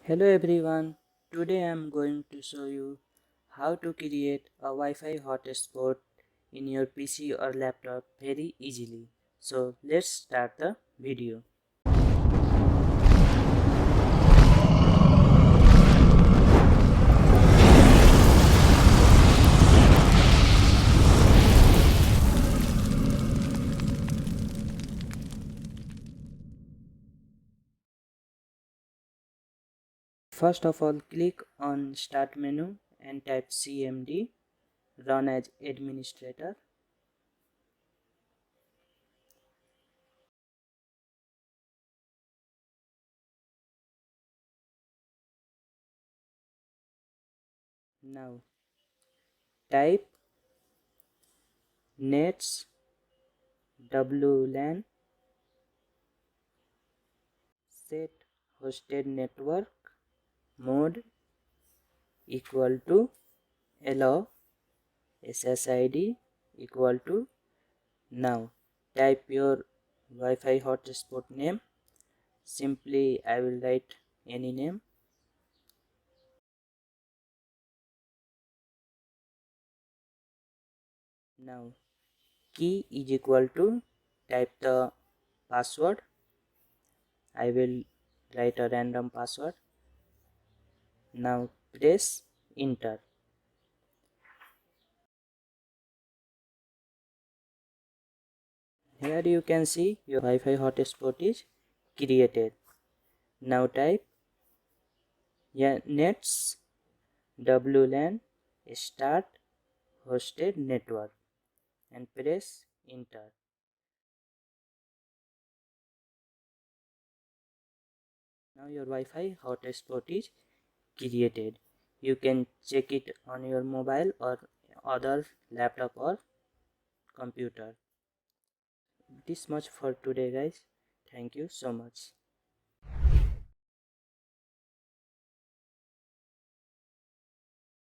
Hello everyone, today I am going to show you how to create a Wi-Fi hotspot in your PC or laptop very easily. So let's start the video. First of all, click on Start menu and type CMD, run as administrator. Now type nets WLAN set hosted network mode equal to allow SSID equal to. Now type your Wi-Fi hotspot name. Simply I will write any name. Now key is equal to, type the password. I will write a random password. Now press enter. Here you can see your Wi-Fi hotspot is created. Now type nets WLAN start hosted network and press enter. Now your Wi-Fi hotspot is created. You can check it on your mobile or other laptop or computer. This much for today guys. Thank you so much.